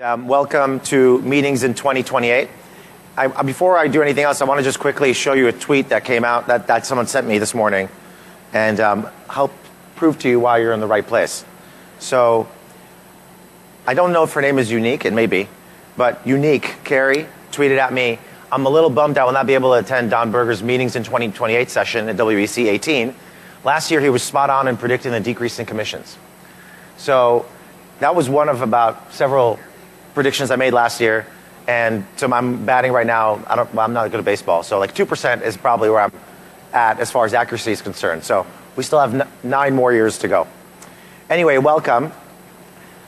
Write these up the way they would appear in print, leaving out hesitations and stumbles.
Welcome to Meetings in 2028. Before I do anything else, I want to just quickly show you a tweet that came out that someone sent me this morning and help prove to you why you're in the right place. So, I don't know if her name is Unique, it may be, but Unique, Carrie, tweeted at me, I'm a little bummed I will not be able to attend Don Berger's Meetings in 2028 session at WEC18. Last year he was spot on in predicting the decrease in commissions. So, that was one of about several predictions I made last year, and so I'm batting right now. I'm not good at baseball, so like 2% is probably where I'm at as far as accuracy is concerned. So we still have 9 more years to go. Anyway, welcome.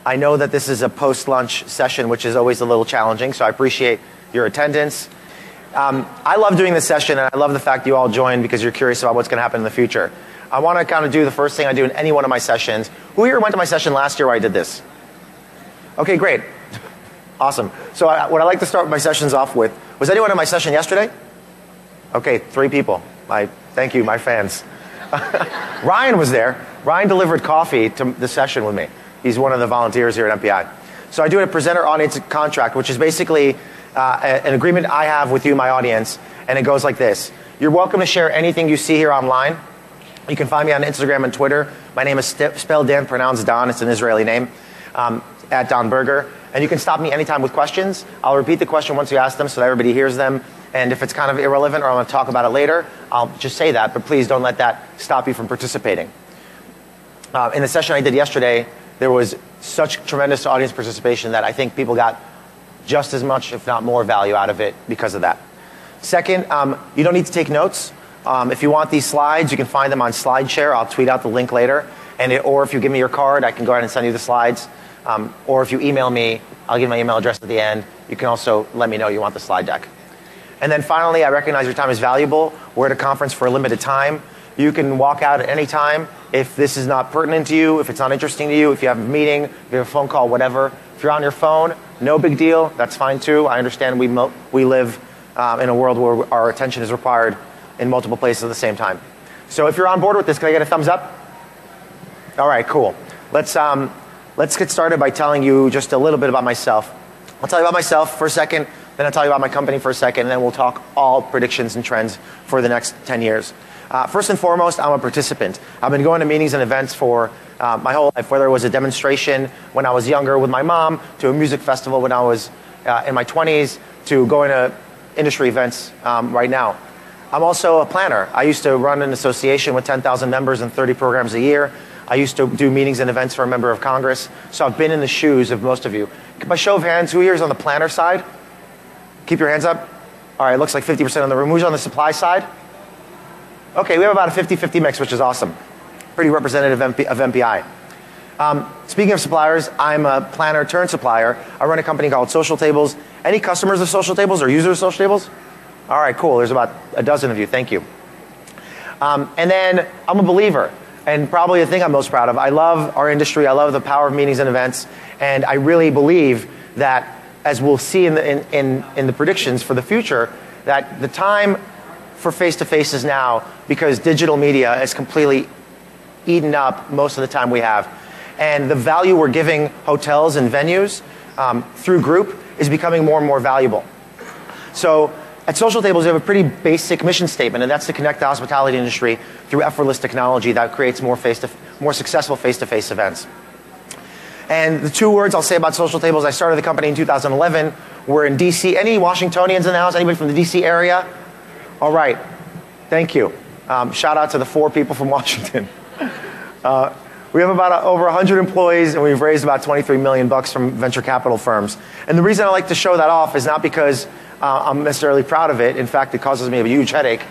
I know that this is a post-lunch session, which is always a little challenging, so I appreciate your attendance. I love doing this session, and I love the fact you all joined because you're curious about what's going to happen in the future. I want to kind of do the first thing I do in any one of my sessions. Who here went to my session last year where I did this? Okay, great. Awesome. So what I like to start my sessions off with, was anyone in my session yesterday? Okay, 3 people. Thank you, my fans. Ryan was there. Ryan delivered coffee to the session with me. He's one of the volunteers here at MPI. So I do a presenter audience contract, which is basically an agreement I have with you, my audience, and it goes like this. You're welcome to share anything you see here online. You can find me on Instagram and Twitter. My name is spelled Dan, pronounced Don. It's an Israeli name, at Don Berger. And you can stop me anytime with questions. I'll repeat the question once you ask them so that everybody hears them. And if it's kind of irrelevant or I want to talk about it later, I'll just say that. But please don't let that stop you from participating. In the session I did yesterday, there was such tremendous audience participation that I think people got just as much, if not more, value out of it because of that. Second, you don't need to take notes. If you want these slides, you can find them on SlideShare. I'll tweet out the link later. Or if you give me your card, I can go ahead and send you the slides. Or if you email me, I'll give my email address at the end. You can also let me know you want the slide deck. And then finally, I recognize your time is valuable. We're at a conference for a limited time. You can walk out at any time if this is not pertinent to you, if it's not interesting to you, if you have a meeting, if you have a phone call, whatever. If you're on your phone, no big deal. That's fine too. I understand we live in a world where our attention is required in multiple places at the same time. So if you're on board with this, can I get a thumbs up? All right, cool. Let's get started by telling you just a little bit about myself. I'll tell you about myself for a second, then I'll tell you about my company for a second, and then we'll talk all predictions and trends for the next 10 years. First and foremost, I'm a participant. I've been going to meetings and events for my whole life, whether it was a demonstration when I was younger with my mom, to a music festival when I was in my 20s, to going to industry events right now. I'm also a planner. I used to run an association with 10,000 members and 30 programs a year. I used to do meetings and events for a member of Congress, so I've been in the shoes of most of you. By show of hands, who here is on the planner side? Keep your hands up. All right, it looks like 50% in the room. Who's on the supply side? Okay, we have about a 50-50 mix, which is awesome. Pretty representative of MPI. Speaking of suppliers, I'm a planner turned supplier. I run a company called Social Tables. Any customers of Social Tables or users of Social Tables? All right, cool. There's about a dozen of you. Thank you. And then I'm a believer. And probably the thing I'm most proud of. I love our industry. I love the power of meetings and events. And I really believe that, as we'll see in the predictions for the future, that the time for face-to-face is now, because digital media has completely eaten up most of the time we have. And the value we're giving hotels and venues through group is becoming more and more valuable. So at Social Tables, we have a pretty basic mission statement, and that's to connect the hospitality industry through effortless technology that creates more successful face-to-face events. And the 2 words I'll say about Social Tables, I started the company in 2011. We're in DC. Any Washingtonians in the house? Anybody from the DC area? All right. Thank you. Shout out to the 4 people from Washington. We have about over 100 employees, and we've raised about $23 million from venture capital firms. And the reason I like to show that off is not because I'm necessarily proud of it. In fact, it causes me a huge headache.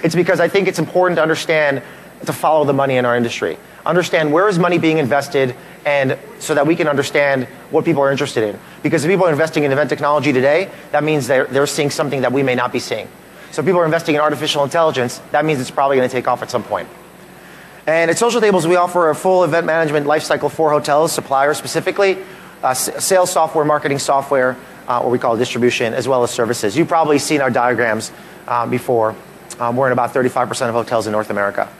It's because I think it's important to understand, to follow the money in our industry. Understand where is money being invested, and so that we can understand what people are interested in. Because if people are investing in event technology today, that means they're seeing something that we may not be seeing. So if people are investing in artificial intelligence, that means it's probably going to take off at some point. And at Social Tables, we offer a full event management lifecycle for hotels, suppliers specifically, sales software, marketing software, what we call distribution, as well as services. You've probably seen our diagrams before. We're in about 35% of hotels in North America.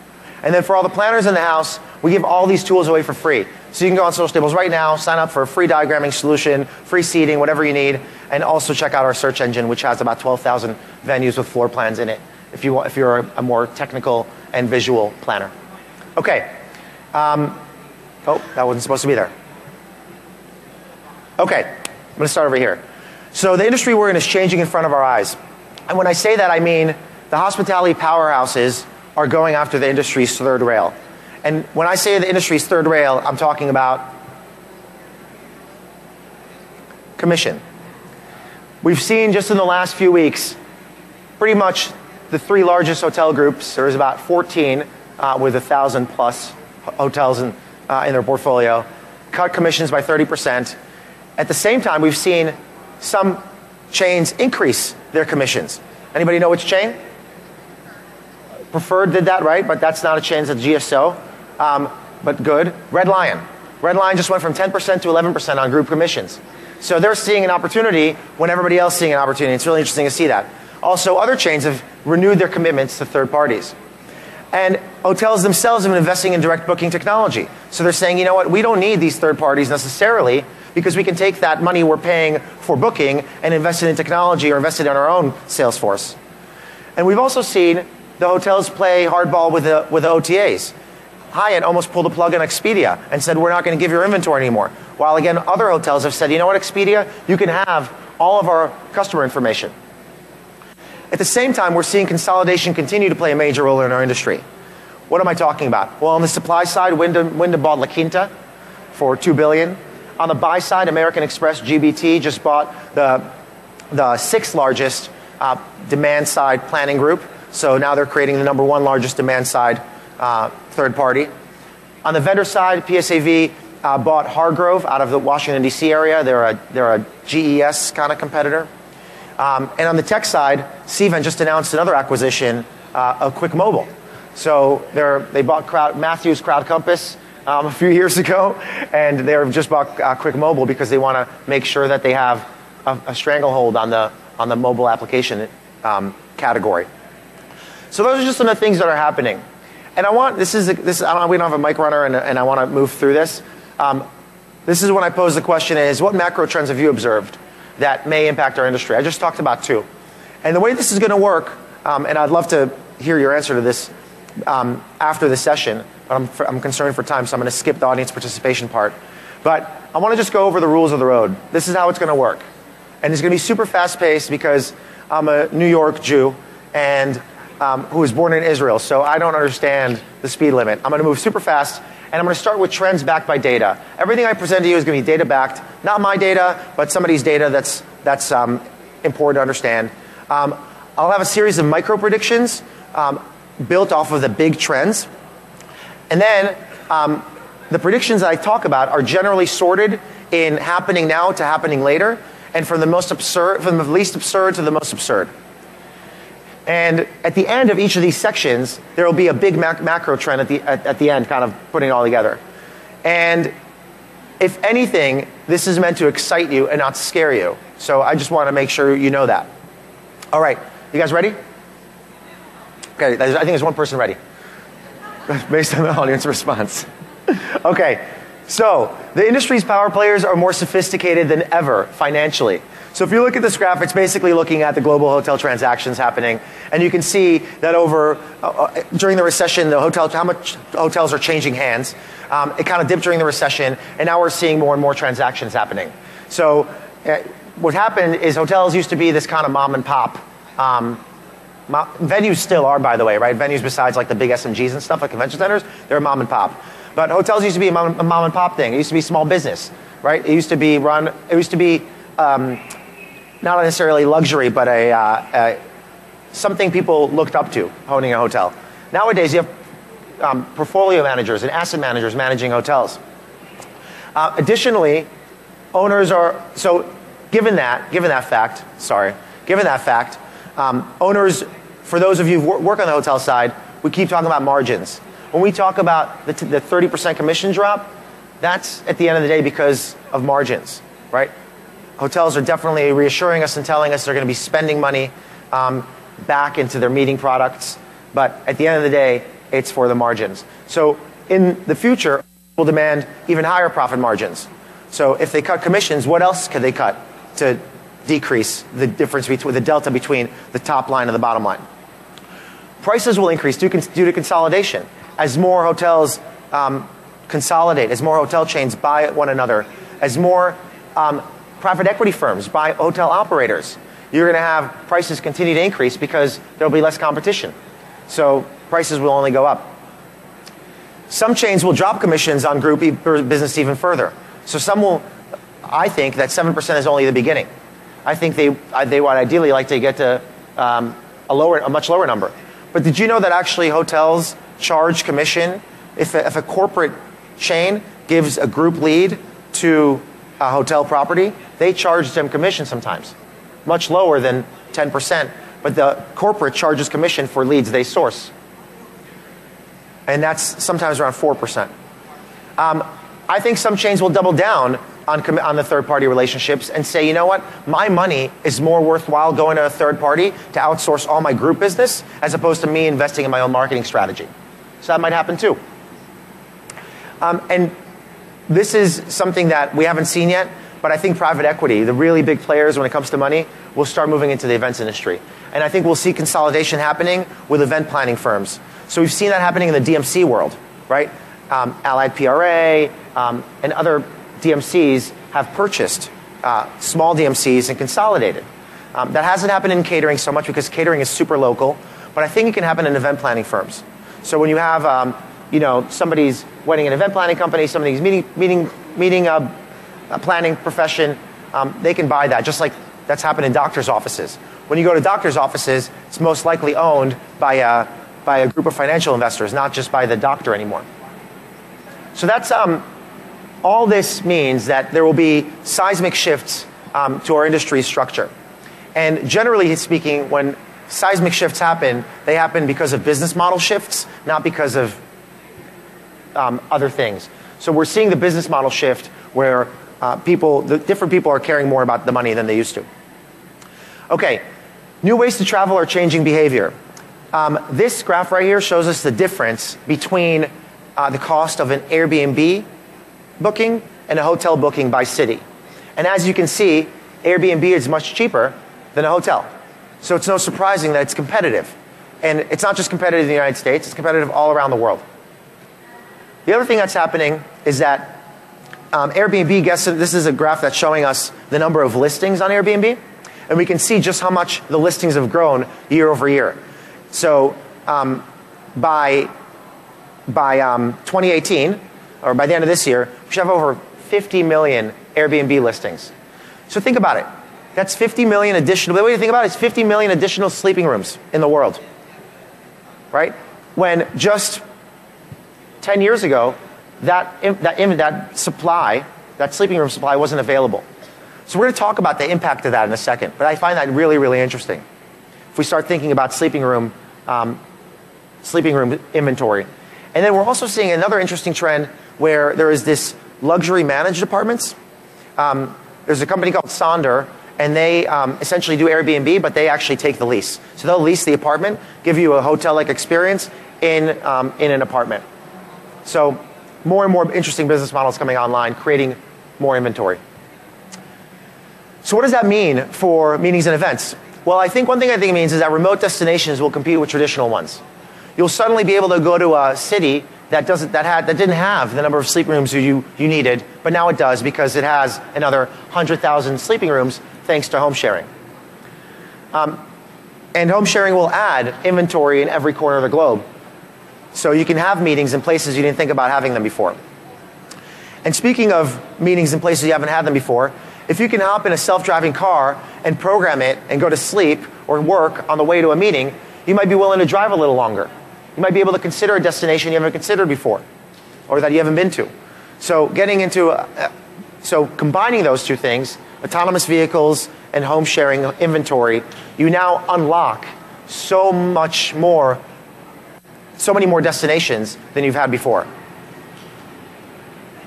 And then for all the planners in the house, we give all these tools away for free. So you can go on Social Tables right now, sign up for a free diagramming solution, free seating, whatever you need, and also check out our search engine, which has about 12,000 venues with floor plans in it, if you're a more technical and visual planner. Okay. Oh, that wasn't supposed to be there. Okay, I'm going to start over here. So the industry we're in is changing in front of our eyes. And when I say that, I mean the hospitality powerhouses are going after the industry's third rail. And when I say the industry's third rail, I'm talking about commission. We've seen just in the last few weeks, pretty much the 3 largest hotel groups, there's about 14 with 1,000 plus hotels in their portfolio, cut commissions by 30%. At the same time, we've seen some chains increase their commissions. Anybody know which chain? Preferred did that, right? But that's not a chain, it's a GSO. But good. Red Lion. Red Lion just went from 10% to 11% on group commissions. So they're seeing an opportunity when everybody else is seeing an opportunity. It's really interesting to see that. Also, other chains have renewed their commitments to third parties. And hotels themselves have been investing in direct booking technology. So they're saying, you know what, we don't need these third parties necessarily because we can take that money we're paying for booking and invest it in technology or invest it in our own sales force. And we've also seen the hotels play hardball with the OTAs. Hyatt almost pulled the plug on Expedia and said, we're not going to give your inventory anymore. While again, other hotels have said, you know what, Expedia, you can have all of our customer information. At the same time, we're seeing consolidation continue to play a major role in our industry. What am I talking about? Well, on the supply side, Wyndham bought La Quinta for $2 billion. On the buy side, American Express, GBT, just bought the 6th largest demand side planning group. So now they're creating the number 1 largest demand side third party. On the vendor side, PSAV bought Hargrove out of the Washington, D.C. area. They're a GES kind of competitor. And on the tech side, Cvent just announced another acquisition of Quick Mobile. So they bought Matthews Crowd Compass a few years ago, and they've just bought Quick Mobile because they want to make sure that they have a stranglehold on the mobile application category. So those are just some of the things that are happening. And I want we don't have a mic runner, and I want to move through this. This is when I pose the question: is what macro trends have you observed that may impact our industry? I just talked about 2. And the way this is going to work, and I'd love to hear your answer to this after the session, but I'm concerned for time, so I'm going to skip the audience participation part. But I want to just go over the rules of the road. This is how it's going to work. And it's going to be super fast-paced because I'm a New York Jew and who was born in Israel, so I don't understand the speed limit. I'm going to move super fast, and I'm going to start with trends backed by data. Everything I present to you is going to be data-backed. Not my data, but somebody's data that's important to understand. I'll have a series of micro-predictions built off of the big trends. And then the predictions that I talk about are generally sorted in happening now to happening later, and from the least absurd to the most absurd. And at the end of each of these sections, there will be a big macro trend at the end, kind of putting it all together. And if anything, this is meant to excite you and not scare you. So I just want to make sure you know that. All right, you guys ready? Okay, I think there's one person ready, based on the audience response. Okay, so the industry's power players are more sophisticated than ever financially. So if you look at this graph, it's basically looking at the global hotel transactions happening, and you can see that during the recession, how much hotels are changing hands. It kind of dipped during the recession, and now we're seeing more and more transactions happening. So what happened is hotels used to be this kind of mom and pop. Venues still are, by the way, right? Venues besides like the big SMGs and stuff, like convention centers, they're a mom and pop. But hotels used to be a mom and pop thing. It used to be small business, right? It used to be not necessarily luxury, but something people looked up to, owning a hotel. Nowadays, you have portfolio managers and asset managers managing hotels. Additionally, owners are, so given that fact, owners, for those of you who work on the hotel side, we keep talking about margins. When we talk about the 30% commission drop, that's at the end of the day because of margins, right? Hotels are definitely reassuring us and telling us they're going to be spending money back into their meeting products. But at the end of the day, it's for the margins. So in the future, will demand even higher profit margins. So if they cut commissions, what else could they cut to decrease the difference between the delta between the top line and the bottom line? Prices will increase due to consolidation. As more hotels consolidate, as more hotel chains buy one another, as more private equity firms buy hotel operators, you're going to have prices continue to increase because there will be less competition. So prices will only go up. Some chains will drop commissions on group business even further. So some will, I think that 7% is only the beginning. I think they would ideally like to get to a much lower number. But did you know that actually hotels charge commission if a corporate chain gives a group lead to a hotel property? They charge them commission sometimes, much lower than 10%. But the corporate charges commission for leads they source. And that's sometimes around 4%. I think some chains will double down on the third-party relationships and say, you know what, my money is more worthwhile going to a third party to outsource all my group business as opposed to me investing in my own marketing strategy. So that might happen too. And this is something that we haven't seen yet, but I think private equity, the really big players when it comes to money, will start moving into the events industry. And I think we'll see consolidation happening with event planning firms. So we've seen that happening in the DMC world, right? Allied PRA and other DMCs have purchased small DMCs and consolidated. That hasn't happened in catering so much because catering is super local, but I think it can happen in event planning firms. So when you have, somebody's wedding and event planning company, somebody's meeting planning profession, they can buy that, just like that's happened in doctors' offices. When you go to doctors' offices, it's most likely owned by a group of financial investors, not just by the doctor anymore. So that's all this means that there will be seismic shifts to our industry structure. And generally speaking, when seismic shifts happen, they happen because of business model shifts, not because of other things. So we're seeing the business model shift where different people are caring more about the money than they used to. Okay, new ways to travel are changing behavior. This graph right here shows us the difference between the cost of an Airbnb booking and a hotel booking by city. And as you can see, Airbnb is much cheaper than a hotel. So it's no surprising that it's competitive. And it's not just competitive in the United States, it's competitive all around the world. The other thing that's happening is that Airbnb this is a graph that's showing us the number of listings on Airbnb. And we can see just how much the listings have grown year over year. So by 2018, or by the end of this year, we should have over 50 million Airbnb listings. So think about it. That's 50 million additional, the way to think about it is 50 million additional sleeping rooms in the world, right? When just 10 years ago, that supply, that sleeping room supply wasn't available. So we're going to talk about the impact of that in a second, but I find that really, really interesting. If we start thinking about sleeping room inventory. And then we're also seeing another interesting trend where there is this luxury managed apartments. There's a company called Sonder, and they essentially do Airbnb, but they actually take the lease. So they'll lease the apartment, give you a hotel-like experience in an apartment. So more and more interesting business models coming online, creating more inventory. So what does that mean for meetings and events? Well, I think one thing it means is that remote destinations will compete with traditional ones. You'll suddenly be able to go to a city that didn't have the number of sleeping rooms you needed, but now it does because it has another 100,000 sleeping rooms thanks to home sharing. And home sharing will add inventory in every corner of the globe. So you can have meetings in places you didn't think about having them before. And speaking of meetings in places you haven't had them before, if you can hop in a self-driving car and program it and go to sleep or work on the way to a meeting, you might be willing to drive a little longer. You might be able to consider a destination you haven't considered before or that you haven't been to. So combining those two things, autonomous vehicles and home sharing inventory, you now unlock so many more destinations than you've had before.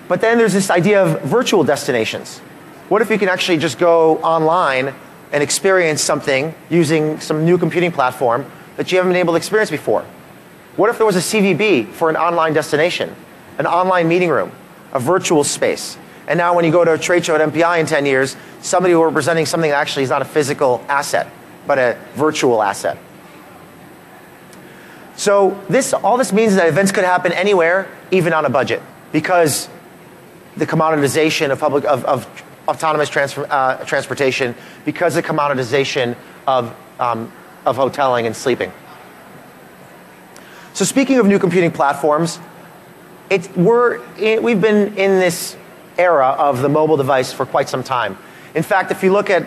But then there's this idea of virtual destinations. What if you can actually just go online and experience something using some new computing platform that you haven't been able to experience before? What if there was a CVB for an online destination? an online meeting room, a virtual space. And now when you go to a trade show at MPI in 10 years, somebody will be representing something that actually is not a physical asset, but a virtual asset. So all this means that events could happen anywhere, even on a budget, because the commoditization of autonomous transportation, because the commoditization of hoteling and sleeping. So speaking of new computing platforms, we've been in this era of the mobile device for quite some time. In fact, if you look at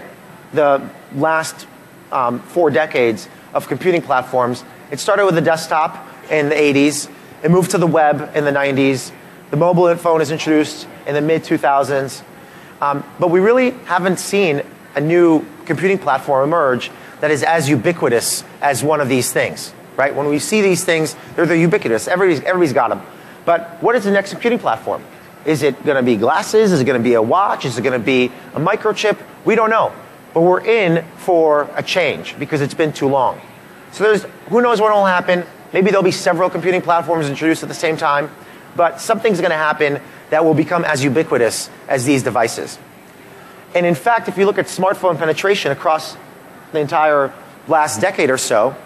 the last 4 decades of computing platforms, it started with the desktop in the 80s, it moved to the web in the 90s, the mobile phone is introduced in the mid-2000s, but we really haven't seen a new computing platform emerge that is as ubiquitous as one of these things, right? When we see these things, they're ubiquitous, everybody's got them. But what is the next computing platform? Is it going to be glasses? Is it going to be a watch? Is it going to be a microchip? We don't know. But we're in for a change because it's been too long. So who knows what will happen. Maybe there'll be several computing platforms introduced at the same time. But something's going to happen that will become as ubiquitous as these devices. And in fact, if you look at smartphone penetration across the entire last decade or so,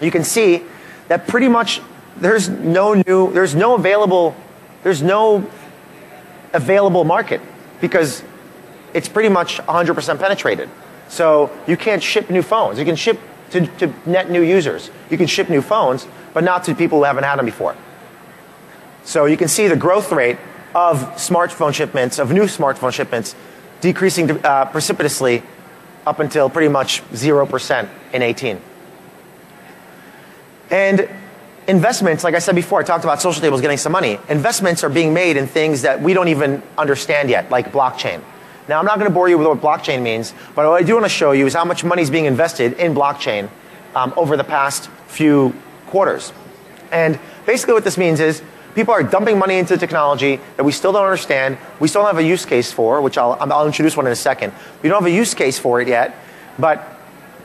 you can see that pretty much there's no available market because it's pretty much 100% penetrated. So you can't ship new phones. You can ship to net new users. You can ship new phones, but not to people who haven't had them before. So you can see the growth rate of smartphone shipments, of new smartphone shipments, decreasing precipitously up until pretty much 0% in 18. And investments, like I said before, I talked about social tables getting some money. Investments are being made in things that we don't even understand yet, like blockchain. Now, I'm not going to bore you with what blockchain means, but what I do want to show you is how much money is being invested in blockchain over the past few quarters. And basically what this means is people are dumping money into technology that we still don't understand, we still don't have a use case for, which I'll introduce one in a second. We don't have a use case for it yet, but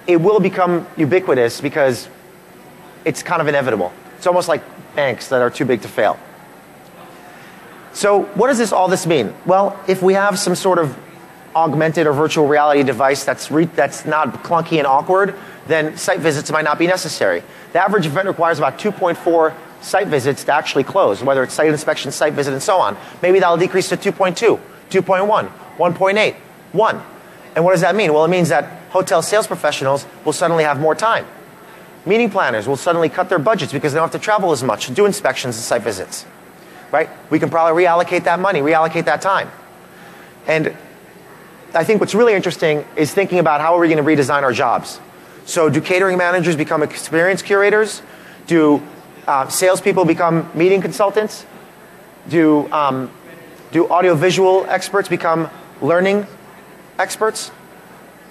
it will become ubiquitous because it's kind of inevitable. It's almost like banks that are too big to fail. So what does all this mean? Well, if we have some sort of augmented or virtual reality device that's not clunky and awkward, then site visits might not be necessary. The average event requires about 2.4 site visits to actually close, whether it's site inspection, site visit, and so on. Maybe that'll decrease to 2.2, 2.1, 1.8, 1. And what does that mean? Well, it means that hotel sales professionals will suddenly have more time. Meeting planners will suddenly cut their budgets because they don't have to travel as much to do inspections and site visits. Right? We can probably reallocate that money, reallocate that time. And I think what's really interesting is thinking about how are we going to redesign our jobs. So do catering managers become experience curators? Do salespeople become meeting consultants? Do audiovisual experts become learning experts?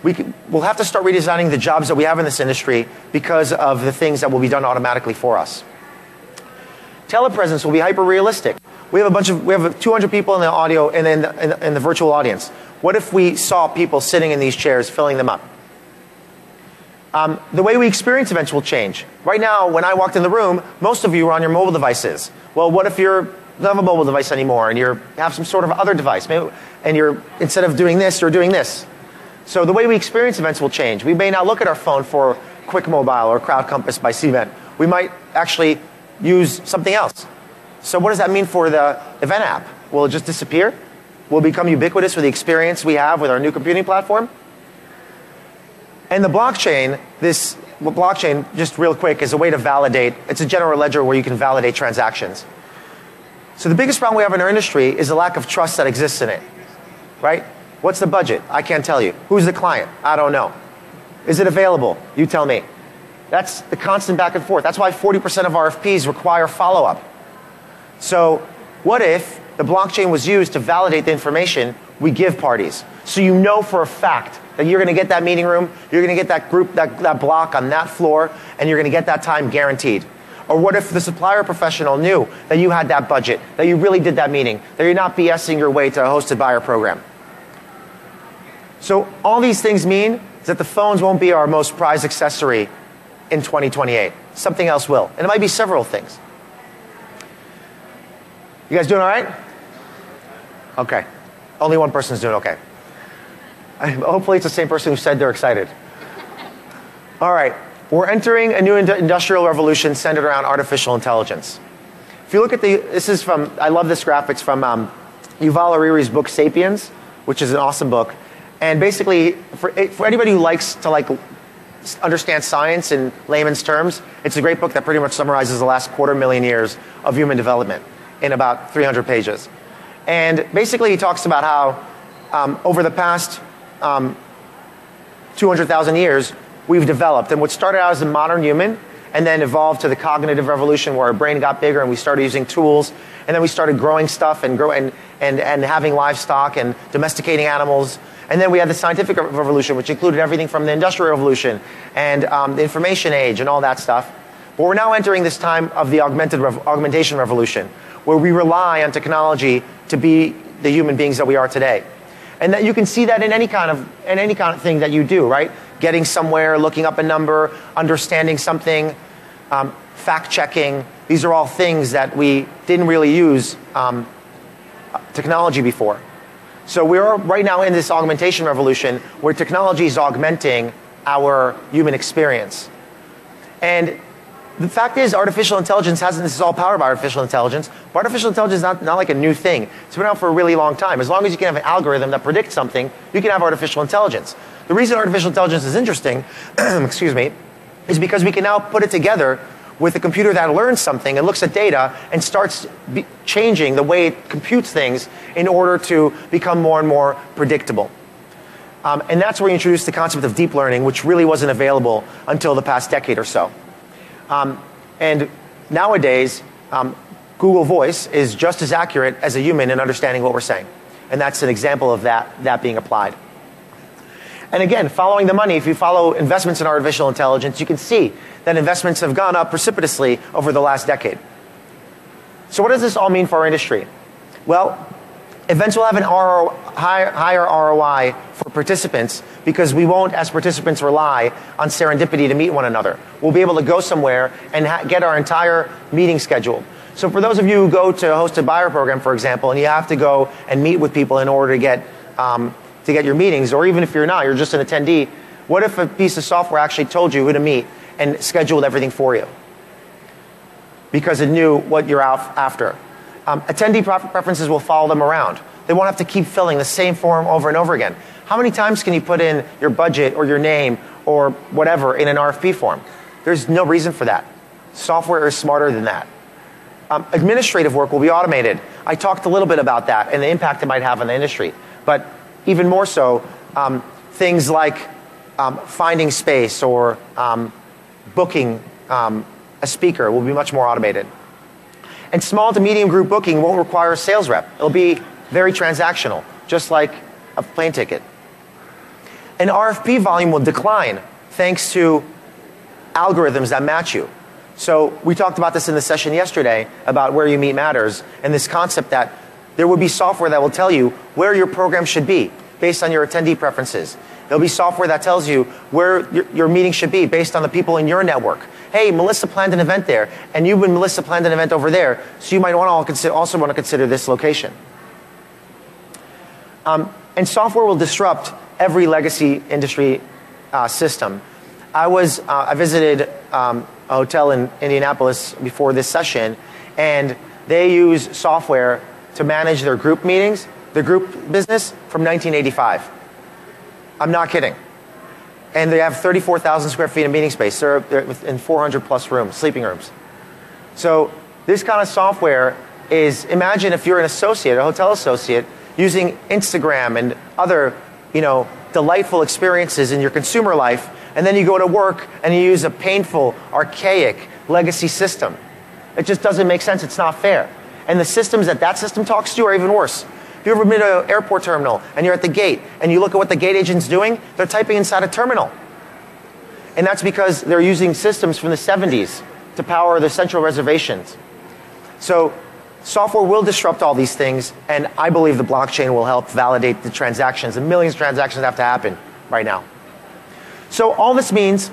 We'll have to start redesigning the jobs that we have in this industry because of the things that will be done automatically for us. Telepresence will be hyper-realistic. We have 200 people in the audio and in the virtual audience. What if we saw people sitting in these chairs, filling them up? The way we experience events will change. Right now, when I walked in the room, most of you were on your mobile devices. Well, what if you don't have a mobile device anymore and you have some sort of other device, and instead of doing this, you're doing this? So the way we experience events will change. We may not look at our phone for Quick Mobile or Crowd Compass by Cvent. We might actually use something else. So what does that mean for the event app? Will it just disappear? Will it become ubiquitous with the experience we have with our new computing platform? And the blockchain, just real quick, is a way to validate. It's a general ledger where you can validate transactions. So the biggest problem we have in our industry is the lack of trust that exists in it, right? What's the budget? I can't tell you. Who's the client? I don't know. Is it available? You tell me. That's the constant back and forth. That's why 40% of RFPs require follow-up. So what if the blockchain was used to validate the information we give parties? So you know for a fact that you're going to get that meeting room, you're going to get that group, that block on that floor, and you're going to get that time guaranteed. Or what if the supplier professional knew that you had that budget, that you really did that meeting, that you're not BSing your way to a hosted buyer program? So all these things mean that the phones won't be our most prized accessory in 2028. Something else will. And it might be several things. You guys doing all right? Okay. Only one person's doing okay. Hopefully it's the same person who said they're excited. All right. We're entering a new industrial revolution centered around artificial intelligence. If you look at this is from, I love this graph. It's from Yuval Harari's book, Sapiens, which is an awesome book. And basically, for anybody who likes to understand science in layman's terms, it's a great book that pretty much summarizes the last 250,000 years of human development in about 300 pages. And basically, he talks about how over the past 200,000 years, we've developed. And what started out as a modern human and then evolved to the cognitive revolution where our brain got bigger and we started using tools. And then we started growing stuff and having livestock and domesticating animals. And then we had the scientific revolution, which included everything from the industrial revolution and the information age and all that stuff. But we're now entering this time of the augmentation revolution, where we rely on technology to be the human beings that we are today. And that you can see that in any kind of thing that you do, right? Getting somewhere, looking up a number, understanding something, fact-checking. These are all things that we didn't really use technology before. So we're right now in this augmentation revolution where technology is augmenting our human experience. And the fact is, artificial intelligence this is all powered by artificial intelligence, but artificial intelligence is not like a new thing. It's been out for a really long time. As long as you can have an algorithm that predicts something, you can have artificial intelligence. The reason artificial intelligence is interesting, excuse me, is because we can now put it together with a computer that learns something and looks at data and starts changing the way it computes things in order to become more and more predictable. And that's where we introduced the concept of deep learning, which really wasn't available until the past decade or so. And nowadays, Google Voice is just as accurate as a human in understanding what we're saying. And that's an example of that being applied. And again, following the money, if you follow investments in artificial intelligence, you can see that investments have gone up precipitously over the last decade. So what does this all mean for our industry? Well, events will have an higher ROI for participants because we won't, as participants, rely on serendipity to meet one another. We'll be able to go somewhere and get our entire meeting scheduled. So for those of you who go to a hosted buyer program, for example, and you have to go and meet with people in order to get your meetings, or even if you're not, you're just an attendee, what if a piece of software actually told you who to meet and scheduled everything for you? Because it knew what you're out after. Attendee preferences will follow them around. They won't have to keep filling the same form over and over again. How many times can you put in your budget or your name or whatever in an RFP form? There's no reason for that. Software is smarter than that. Administrative work will be automated. I talked a little bit about that and the impact it might have on the industry. But even more so, things like finding space or booking a speaker will be much more automated. And small to medium group booking won't require a sales rep. It'll be very transactional, just like a plane ticket. And RFP volume will decline thanks to algorithms that match you. So we talked about this in the session yesterday about where you meet matters and this concept that there will be software that will tell you where your program should be based on your attendee preferences. There'll be software that tells you where your meeting should be based on the people in your network. Hey, Melissa planned an event there, and you and Melissa planned an event over there, so you might also want to consider this location. And software will disrupt every legacy industry system. I visited a hotel in Indianapolis before this session, and they use software to manage their group meetings, their group business from 1985. I'm not kidding. And they have 34,000 square feet of meeting space. They're in 400 plus rooms, sleeping rooms. So this kind of software is, imagine if you're an associate, a hotel associate, using Instagram and other, delightful experiences in your consumer life, and then you go to work and you use a painful, archaic legacy system. It just doesn't make sense. It's not fair. And the systems that system talks to are even worse. If you've ever been to an airport terminal and you're at the gate and you look at what the gate agent's doing, they're typing inside a terminal. And that's because they're using systems from the 70s to power the central reservations. So software will disrupt all these things, and I believe the blockchain will help validate the transactions. The millions of transactions have to happen right now. So all this means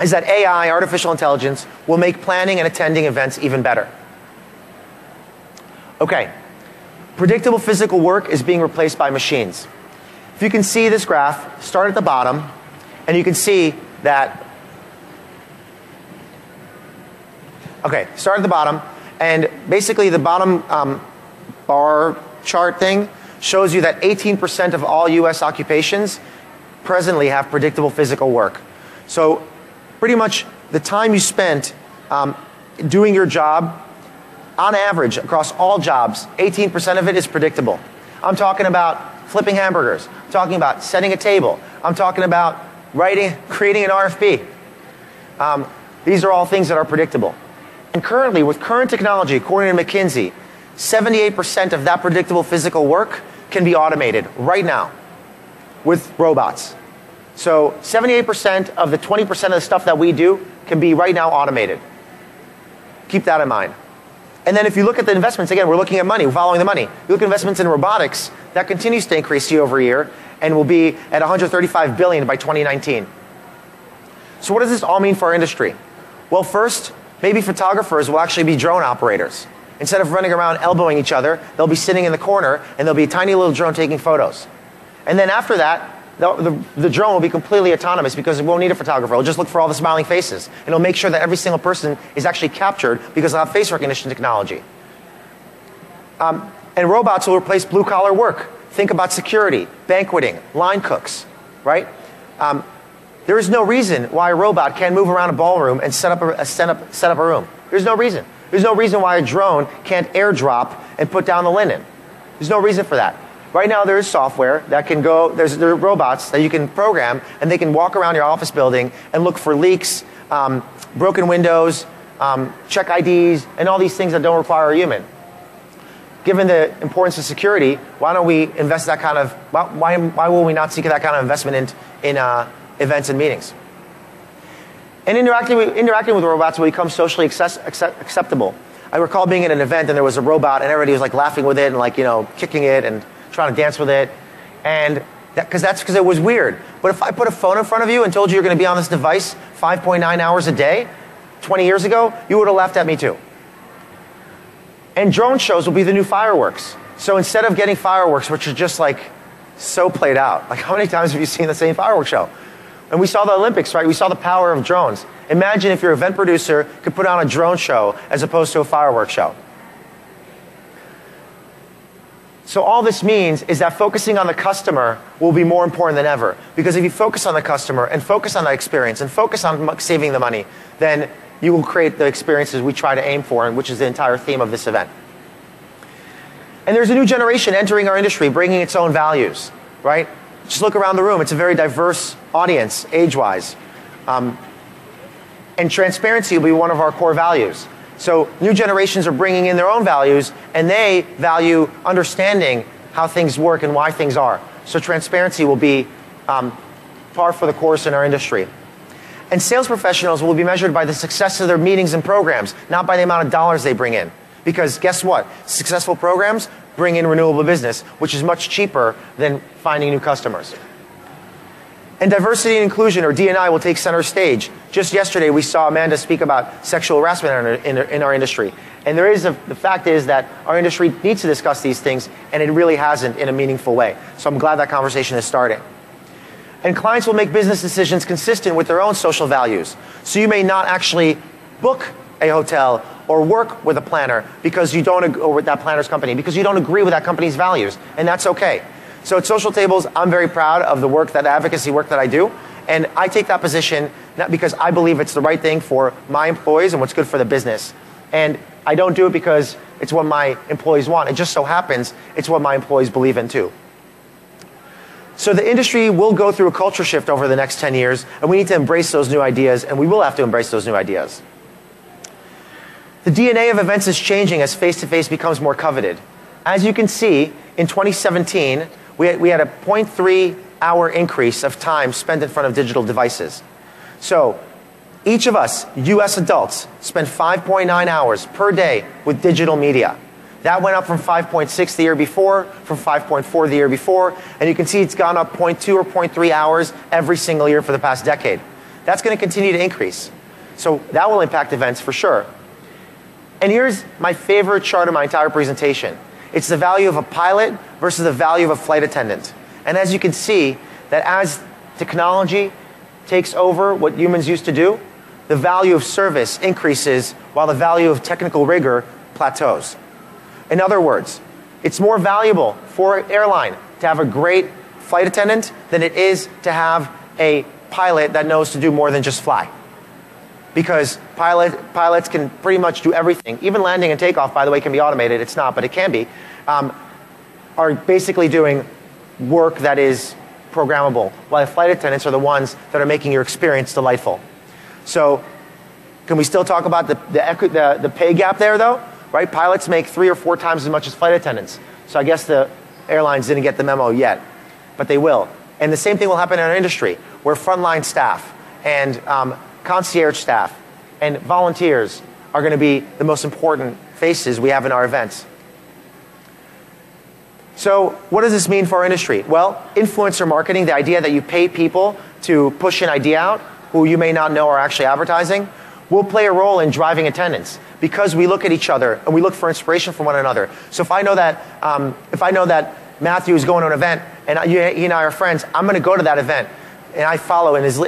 is that AI, artificial intelligence, will make planning and attending events even better. Okay, predictable physical work is being replaced by machines. If you can see this graph, start at the bottom, and you can see that, okay, start at the bottom, and basically the bottom bar chart thing shows you that 18% of all US occupations presently have predictable physical work. So pretty much the time you spent doing your job, on average, across all jobs, 18% of it is predictable. I'm talking about flipping hamburgers. I'm talking about setting a table. I'm talking about creating an RFP. These are all things that are predictable. And currently, with current technology, according to McKinsey, 78% of that predictable physical work can be automated right now with robots. So 78% of the 20% of the stuff that we do can be right now automated. Keep that in mind. And then if you look at the investments, again, we're looking at money, we're following the money. You look at investments in robotics, that continues to increase year over year and will be at $135 billion by 2019. So what does this all mean for our industry? Well, first, maybe photographers will actually be drone operators. Instead of running around elbowing each other, they'll be sitting in the corner and there'll be a tiny little drone taking photos. And then after that, the drone will be completely autonomous because it won't need a photographer. It'll just look for all the smiling faces. And it'll make sure that every single person is actually captured because it'll have face recognition technology. And robots will replace blue-collar work. Think about security, banqueting, line cooks, right? There is no reason why a robot can't move around a ballroom and set up a room. There's no reason. There's no reason why a drone can't airdrop and put down the linen. There's no reason for that. Right now there is software that can go, there are robots that you can program and they can walk around your office building and look for leaks, broken windows, check IDs, and all these things that don't require a human. Given the importance of security, why don't we invest that kind of, why will we not seek that kind of investment in events and meetings? And interacting with robots will become socially acceptable. I recall being at an event and there was a robot and everybody was like laughing with it and like, kicking it and trying to dance with it. And because it was weird. But if I put a phone in front of you and told you you're going to be on this device 5.9 hours a day, 20 years ago, you would have laughed at me too. And drone shows will be the new fireworks. So instead of getting fireworks, which are just like so played out, like how many times have you seen the same fireworks show? And we saw the Olympics, right? We saw the power of drones. Imagine if your event producer could put on a drone show as opposed to a fireworks show. So all this means is that focusing on the customer will be more important than ever. Because if you focus on the customer and focus on the experience and focus on saving the money, then you will create the experiences we try to aim for, which is the entire theme of this event. And there's a new generation entering our industry, bringing its own values, right? Just look around the room. It's a very diverse audience, age-wise. And transparency will be one of our core values. So new generations are bringing in their own values, and they value understanding how things work and why things are. So transparency will be par for the course in our industry. And sales professionals will be measured by the success of their meetings and programs, not by the amount of dollars they bring in. Because guess what? Successful programs bring in renewable business, which is much cheaper than finding new customers. And diversity and inclusion, or D&I, will take center stage. Just yesterday, we saw Amanda speak about sexual harassment in our industry. And the fact is that our industry needs to discuss these things, and it really hasn't in a meaningful way. So I'm glad that conversation is starting. And clients will make business decisions consistent with their own social values. So you may not actually book a hotel or work with a planner because you don't, or with that planner's company, because you don't agree with that company's values, and that's okay. So at Social Tables, I'm very proud of the work, that advocacy work that I do, and I take that position not because I believe it's the right thing for my employees and what's good for the business. And I don't do it because it's what my employees want. It just so happens it's what my employees believe in too. So the industry will go through a culture shift over the next 10 years, and we need to embrace those new ideas, and we will have to embrace those new ideas. The DNA of events is changing as face-to-face becomes more coveted. As you can see, in 2017, we had a 0.3 hour increase of time spent in front of digital devices. So each of us, US adults, spend 5.9 hours per day with digital media. That went up from 5.6 the year before, from 5.4 the year before, and you can see it's gone up 0.2 or 0.3 hours every single year for the past decade. That's going to continue to increase. So that will impact events for sure. And here's my favorite chart of my entire presentation. It's the value of a pilot versus the value of a flight attendant. And as you can see, that as technology takes over what humans used to do, the value of service increases while the value of technical rigor plateaus. In other words, it's more valuable for an airline to have a great flight attendant than it is to have a pilot that knows to do more than just fly. Because pilots can pretty much do everything. Even landing and takeoff, by the way, can be automated. It's not, but it can be. Are basically doing work that is programmable, while flight attendants are the ones that are making your experience delightful. So, can we still talk about the pay gap there, though? Right? Pilots make 3 or 4 times as much as flight attendants. So I guess the airlines didn't get the memo yet, but they will. And the same thing will happen in our industry, where frontline staff and concierge staff and volunteers are going to be the most important faces we have in our events. So what does this mean for our industry? Well, influencer marketing, the idea that you pay people to push an idea out who you may not know are actually advertising, will play a role in driving attendance because we look at each other and we look for inspiration from one another. So if I know that Matthew is going to an event and he and I are friends, I'm going to go to that event and I follow his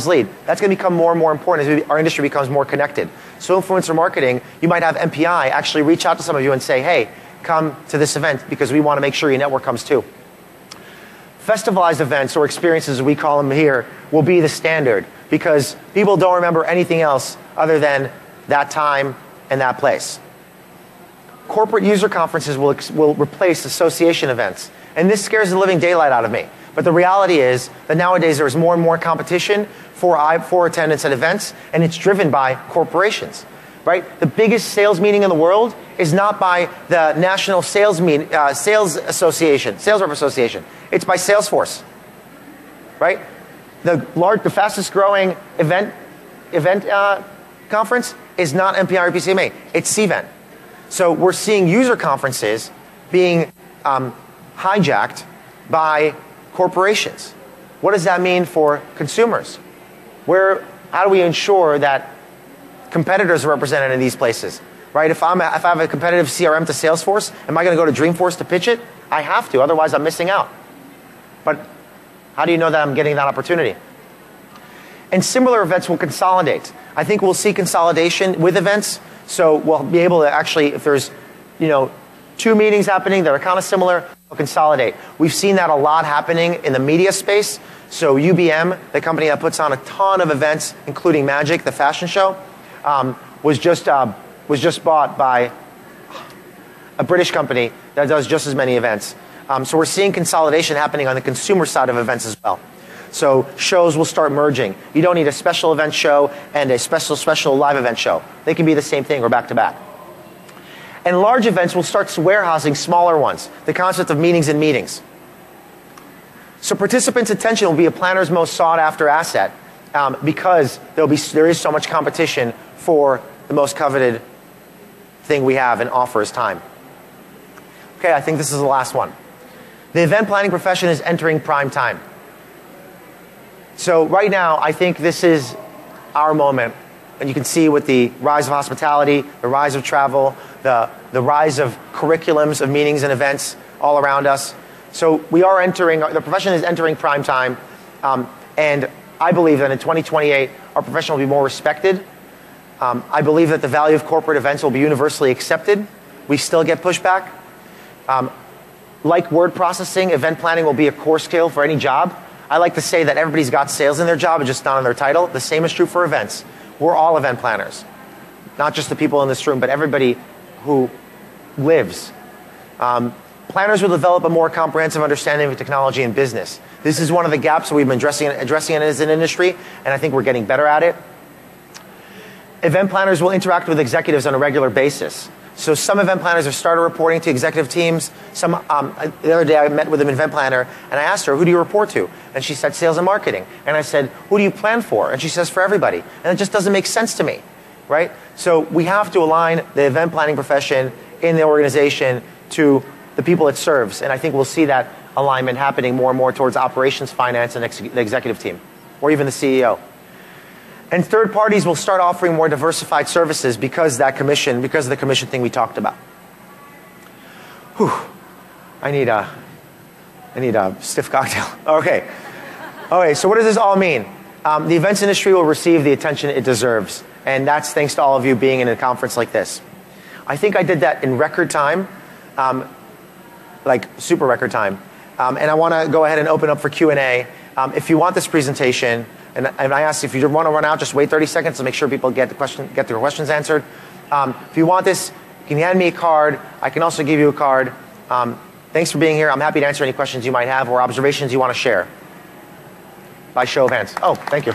lead. That's going to become more and more important as our industry becomes more connected. So influencer marketing, you might have MPI actually reach out to some of you and say, hey, come to this event because we want to make sure your network comes too. Festivalized events, or experiences as we call them here, will be the standard because people don't remember anything else other than that time and that place. Corporate user conferences will replace association events. And this scares the living daylight out of me. But the reality is that nowadays there is more and more competition for attendance at events, and it's driven by corporations. Right? The biggest sales meeting in the world is not by the National Sales Rep Association. It's by Salesforce. Right? The fastest growing event conference is not MPI or PCMA. It's CVent. So we're seeing user conferences being hijacked by corporations. What does that mean for consumers? How do we ensure that competitors are represented in these places? Right? If I have a competitive CRM to Salesforce, am I going to go to Dreamforce to pitch it? I have to, otherwise I'm missing out. But how do you know that I'm getting that opportunity? And similar events will consolidate. I think we'll see consolidation with events. So we'll be able to actually, if there's 2 meetings happening that are kind of similar, we'll consolidate. We've seen that a lot happening in the media space. So UBM, the company that puts on a ton of events, including Magic, the fashion show, was just bought by a British company that does just as many events. So we're seeing consolidation happening on the consumer side of events as well. So shows will start merging. You don't need a special event show and a special live event show. They can be the same thing or back to back. And large events will start warehousing smaller ones. The concept of meetings in meetings. So participants' attention will be a planner's most sought after asset because there is so much competition for the most coveted thing we have and offer is time. Okay, I think this is the last one. The event planning profession is entering prime time. So right now, I think this is our moment. And you can see with the rise of hospitality, the rise of travel, the rise of curriculums of meetings and events all around us. So the profession is entering prime time. And I believe that in 2028, our profession will be more respected. I believe that the value of corporate events will be universally accepted. We still get pushback. Like word processing, event planning will be a core skill for any job. I like to say that everybody's got sales in their job, it's just not in their title. The same is true for events. We're all event planners. Not just the people in this room, but everybody who lives. Planners will develop a more comprehensive understanding of technology and business. This is one of the gaps that we've been addressing it as an industry, and I think we're getting better at it. Event planners will interact with executives on a regular basis. So some event planners have started reporting to executive teams. The other day I met with an event planner and I asked her, who do you report to? And she said, sales and marketing. And I said, who do you plan for? And she says, for everybody. And it just doesn't make sense to me, right? So we have to align the event planning profession in the organization to the people it serves. And I think we'll see that alignment happening more and more towards operations, finance, and the executive team, or even the CEO. And third parties will start offering more diversified services because of the commission thing we talked about. Whew. I need a stiff cocktail. Okay. Okay, so what does this all mean? The events industry will receive the attention it deserves. And that's thanks to all of you being in a conference like this. I think I did that in record time, like super record time. And I want to go ahead and open up for Q&A. If you want this presentation, and I ask if you want to run out, just wait 30 seconds to make sure people get their questions answered. If you want this, you can hand me a card. I can also give you a card. Thanks for being here. I'm happy to answer any questions you might have or observations you want to share. By show of hands. Oh, thank you.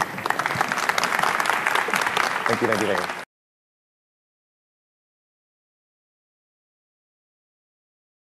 Thank you.